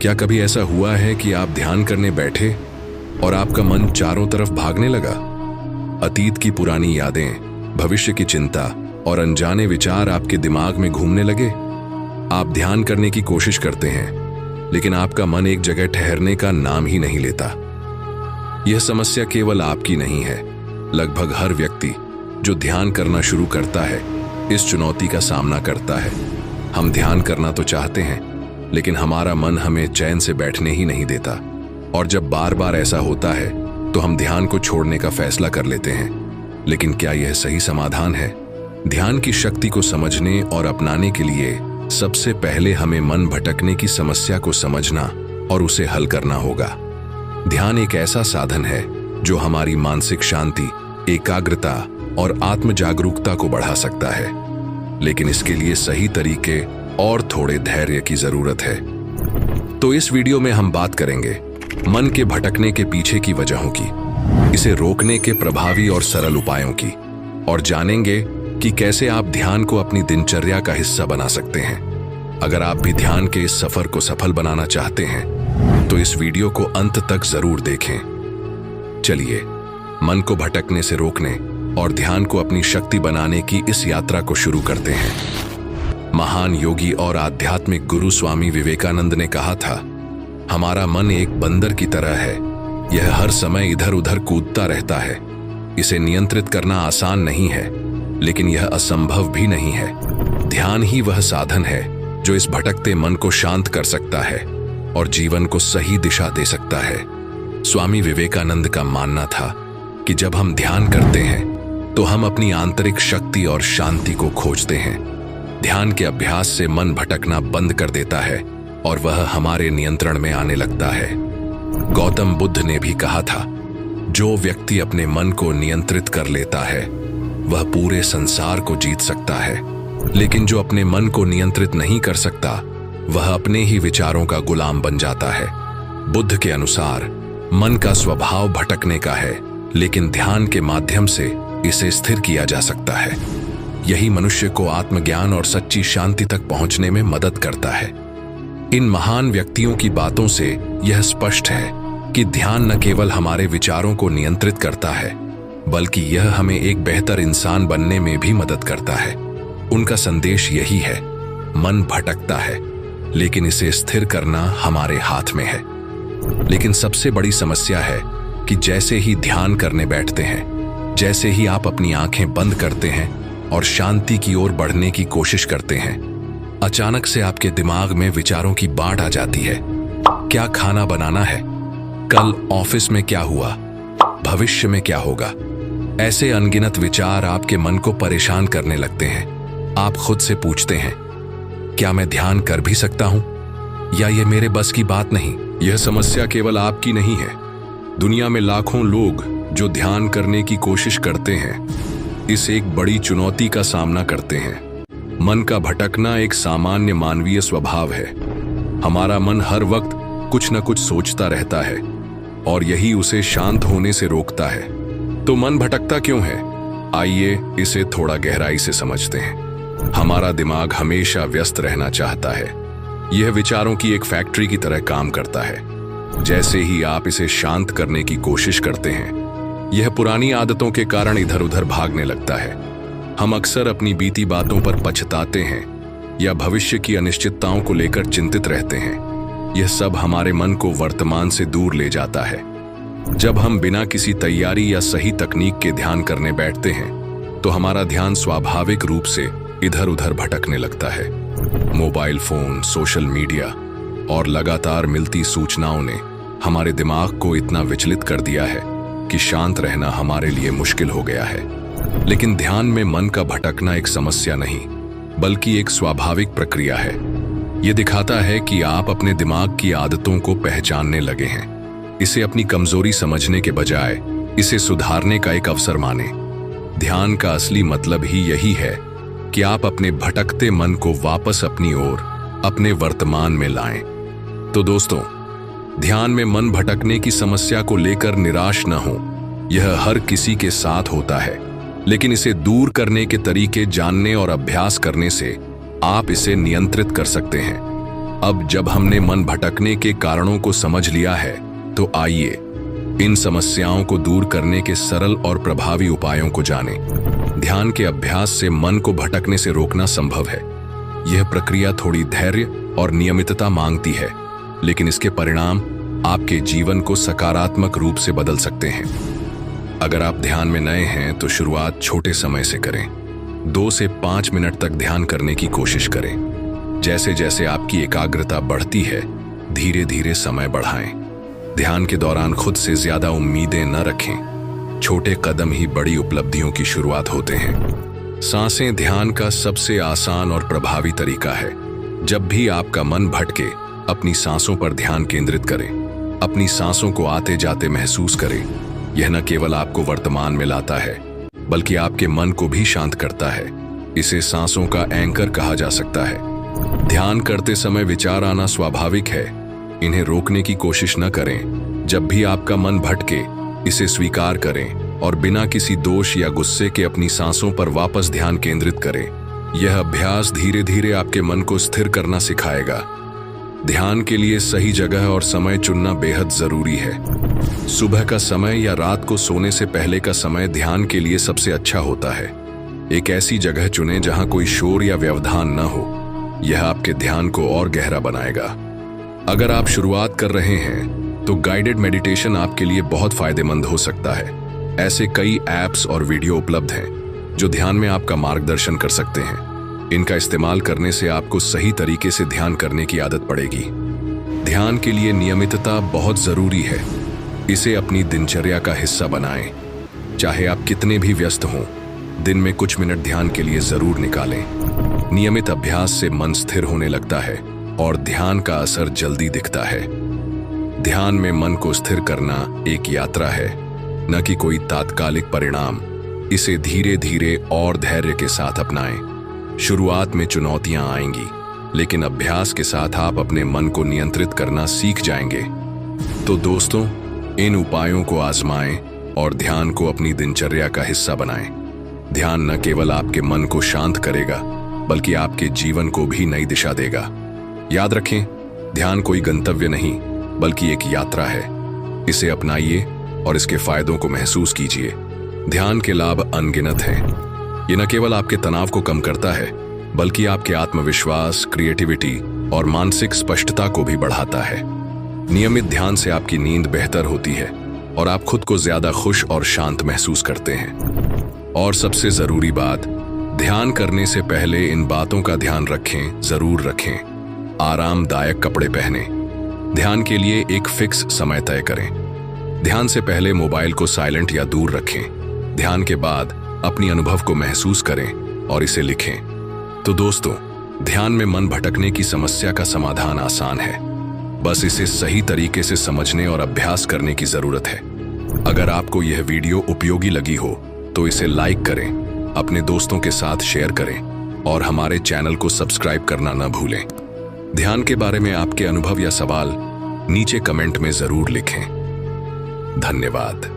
क्या कभी ऐसा हुआ है कि आप ध्यान करने बैठे और आपका मन चारों तरफ भागने लगा? अतीत की पुरानी यादें, भविष्य की चिंता और अनजाने विचार आपके दिमाग में घूमने लगे। आप ध्यान करने की कोशिश करते हैं, लेकिन आपका मन एक जगह ठहरने का नाम ही नहीं लेता। यह समस्या केवल आपकी नहीं है। लगभग हर व्यक्ति जो ध्यान करना शुरू करता है, इस चुनौती का सामना करता है। हम ध्यान करना तो चाहते हैं, लेकिन हमारा मन हमें चैन से बैठने ही नहीं देता। और जब बार बार ऐसा होता है, तो हम ध्यान को छोड़ने का फैसला कर लेते हैं। लेकिन क्या यह सही समाधान है? ध्यान की शक्ति को समझने और अपनाने के लिए सबसे पहले हमें मन भटकने की समस्या को समझना और उसे हल करना होगा। ध्यान एक ऐसा साधन है जो हमारी मानसिक शांति, एकाग्रता और आत्म जागरूकता को बढ़ा सकता है, लेकिन इसके लिए सही तरीके और थोड़े धैर्य की जरूरत है। तो इस वीडियो में हम बात करेंगे मन के भटकने के पीछे की वजहों की, इसे रोकने के प्रभावी और सरल उपायों की, और जानेंगे कि कैसे आप ध्यान को अपनी दिनचर्या का हिस्सा बना सकते हैं। अगर आप भी ध्यान के इस सफर को सफल बनाना चाहते हैं, तो इस वीडियो को अंत तक जरूर देखें। चलिए, मन को भटकने से रोकने और ध्यान को अपनी शक्ति बनाने की इस यात्रा को शुरू करते हैं। महान योगी और आध्यात्मिक गुरु स्वामी विवेकानंद ने कहा था, हमारा मन एक बंदर की तरह है। यह हर समय इधर उधर कूदता रहता है। इसे नियंत्रित करना आसान नहीं है, लेकिन यह असंभव भी नहीं है। ध्यान ही वह साधन है जो इस भटकते मन को शांत कर सकता है और जीवन को सही दिशा दे सकता है। स्वामी विवेकानंद का मानना था कि जब हम ध्यान करते हैं, तो हम अपनी आंतरिक शक्ति और शांति को खोजते हैं। ध्यान के अभ्यास से मन भटकना बंद कर देता है और वह हमारे नियंत्रण में आने लगता है। गौतम बुद्ध ने भी कहा था, जो व्यक्ति अपने मन को नियंत्रित कर लेता है, वह पूरे संसार को जीत सकता है। लेकिन जो अपने मन को नियंत्रित नहीं कर सकता, वह अपने ही विचारों का गुलाम बन जाता है। बुद्ध के अनुसार मन का स्वभाव भटकने का है, लेकिन ध्यान के माध्यम से इसे स्थिर किया जा सकता है। यही मनुष्य को आत्मज्ञान और सच्ची शांति तक पहुंचने में मदद करता है। इन महान व्यक्तियों की बातों से यह स्पष्ट है कि ध्यान न केवल हमारे विचारों को नियंत्रित करता है, बल्कि यह हमें एक बेहतर इंसान बनने में भी मदद करता है। उनका संदेश यही है, मन भटकता है, लेकिन इसे स्थिर करना हमारे हाथ में है। लेकिन सबसे बड़ी समस्या है कि जैसे ही ध्यान करने बैठते हैं, जैसे ही आप अपनी आंखें बंद करते हैं और शांति की ओर बढ़ने की कोशिश करते हैं, अचानक से आपके दिमाग में विचारों की बाढ़ आ जाती है। क्या खाना बनाना है? कल ऑफिस में क्या हुआ? भविष्य में क्या होगा? ऐसे अनगिनत विचार आपके मन को परेशान करने लगते हैं। आप खुद से पूछते हैं, क्या मैं ध्यान कर भी सकता हूं, या ये मेरे बस की बात नहीं? यह समस्या केवल आपकी नहीं है। दुनिया में लाखों लोग जो ध्यान करने की कोशिश करते हैं, इस एक बड़ी चुनौती का सामना करते हैं। मन का भटकना एक सामान्य मानवीय स्वभाव है। हमारा मन हर वक्त कुछ न कुछ सोचता रहता है, और यही उसे शांत होने से रोकता है। तो मन भटकता क्यों है? आइए इसे थोड़ा गहराई से समझते हैं। हमारा दिमाग हमेशा व्यस्त रहना चाहता है। यह विचारों की एक फैक्ट्री की तरह काम करता है। जैसे ही आप इसे शांत करने की कोशिश करते हैं, यह पुरानी आदतों के कारण इधर उधर भागने लगता है। हम अक्सर अपनी बीती बातों पर पछताते हैं या भविष्य की अनिश्चितताओं को लेकर चिंतित रहते हैं। यह सब हमारे मन को वर्तमान से दूर ले जाता है। जब हम बिना किसी तैयारी या सही तकनीक के ध्यान करने बैठते हैं, तो हमारा ध्यान स्वाभाविक रूप से इधर उधर भटकने लगता है। मोबाइल फोन, सोशल मीडिया और लगातार मिलती सूचनाओं ने हमारे दिमाग को इतना विचलित कर दिया है कि शांत रहना हमारे लिए मुश्किल हो गया है। लेकिन ध्यान में मन का भटकना एक समस्या नहीं, बल्कि एक स्वाभाविक प्रक्रिया है। यह दिखाता है कि आप अपने दिमाग की आदतों को पहचानने लगे हैं। इसे अपनी कमजोरी समझने के बजाय इसे सुधारने का एक अवसर माने। ध्यान का असली मतलब ही यही है कि आप अपने भटकते मन को वापस अपनी ओर, अपने वर्तमान में लाएं। तो दोस्तों, ध्यान में मन भटकने की समस्या को लेकर निराश न हो। यह हर किसी के साथ होता है, लेकिन इसे दूर करने के तरीके जानने और अभ्यास करने से आप इसे नियंत्रित कर सकते हैं। अब जब हमने मन भटकने के कारणों को समझ लिया है, तो आइए इन समस्याओं को दूर करने के सरल और प्रभावी उपायों को जानें। ध्यान के अभ्यास से मन को भटकने से रोकना संभव है। यह प्रक्रिया थोड़ी धैर्य और नियमितता मांगती है, लेकिन इसके परिणाम आपके जीवन को सकारात्मक रूप से बदल सकते हैं। अगर आप ध्यान में नए हैं तो शुरुआत छोटे समय से करें। 2 से 5 मिनट तक ध्यान करने की कोशिश करें। जैसे जैसे आपकी एकाग्रता बढ़ती है, धीरे धीरे समय बढ़ाएं। ध्यान के दौरान खुद से ज्यादा उम्मीदें न रखें। छोटे कदम ही बड़ी उपलब्धियों की शुरुआत होते हैं। सांसें ध्यान का सबसे आसान और प्रभावी तरीका है। जब भी आपका मन भटके, अपनी सांसों पर ध्यान केंद्रित करें। अपनी सांसों को आते जाते महसूस करें। यह न केवल आपको वर्तमान में लाता है, बल्कि आपके मन को भी शांत करता है। इसे सांसों का एंकर कहा जा सकता है। ध्यान करते समय विचार आना स्वाभाविक है। इन्हें रोकने की कोशिश न करें। जब भी आपका मन भटके, इसे स्वीकार करें और बिना किसी दोष या गुस्से के अपनी सांसों पर वापस ध्यान केंद्रित करें। यह अभ्यास धीरे धीरे आपके मन को स्थिर करना सिखाएगा। ध्यान के लिए सही जगह और समय चुनना बेहद जरूरी है। सुबह का समय या रात को सोने से पहले का समय ध्यान के लिए सबसे अच्छा होता है। एक ऐसी जगह चुनें जहां कोई शोर या व्यवधान न हो। यह आपके ध्यान को और गहरा बनाएगा। अगर आप शुरुआत कर रहे हैं तो गाइडेड मेडिटेशन आपके लिए बहुत फायदेमंद हो सकता है। ऐसे कई ऐप्स और वीडियो उपलब्ध हैं जो ध्यान में आपका मार्गदर्शन कर सकते हैं। इनका इस्तेमाल करने से आपको सही तरीके से ध्यान करने की आदत पड़ेगी। ध्यान के लिए नियमितता बहुत जरूरी है। इसे अपनी दिनचर्या का हिस्सा बनाएं। चाहे आप कितने भी व्यस्त हों, दिन में कुछ मिनट ध्यान के लिए जरूर निकालें। नियमित अभ्यास से मन स्थिर होने लगता है और ध्यान का असर जल्दी दिखता है। ध्यान में मन को स्थिर करना एक यात्रा है, न कि कोई तात्कालिक परिणाम। इसे धीरे धीरे और धैर्य के साथ अपनाएं। शुरुआत में चुनौतियां आएंगी, लेकिन अभ्यास के साथ आप अपने मन को नियंत्रित करना सीख जाएंगे। तो दोस्तों, इन उपायों को आजमाएं और ध्यान को अपनी दिनचर्या का हिस्सा बनाएं। ध्यान न केवल आपके मन को शांत करेगा, बल्कि आपके जीवन को भी नई दिशा देगा। याद रखें, ध्यान कोई गंतव्य नहीं, बल्कि एक यात्रा है। इसे अपनाइए और इसके फायदों को महसूस कीजिए। ध्यान के लाभ अनगिनत हैं। ये न केवल आपके तनाव को कम करता है, बल्कि आपके आत्मविश्वास, क्रिएटिविटी और मानसिक स्पष्टता को भी बढ़ाता है। नियमित ध्यान से आपकी नींद बेहतर होती है और आप खुद को ज्यादा खुश और शांत महसूस करते हैं। और सबसे जरूरी बात, ध्यान करने से पहले इन बातों का ध्यान रखें, जरूर रखें। आरामदायक कपड़े पहनें। ध्यान के लिए एक फिक्स समय तय करें। ध्यान से पहले मोबाइल को साइलेंट या दूर रखें। ध्यान के बाद अपनी अनुभव को महसूस करें और इसे लिखें। तो दोस्तों, ध्यान में मन भटकने की समस्या का समाधान आसान है। बस इसे सही तरीके से समझने और अभ्यास करने की जरूरत है। अगर आपको यह वीडियो उपयोगी लगी हो तो इसे लाइक करें, अपने दोस्तों के साथ शेयर करें और हमारे चैनल को सब्सक्राइब करना न भूलें। ध्यान के बारे में आपके अनुभव या सवाल नीचे कमेंट में जरूर लिखें। धन्यवाद।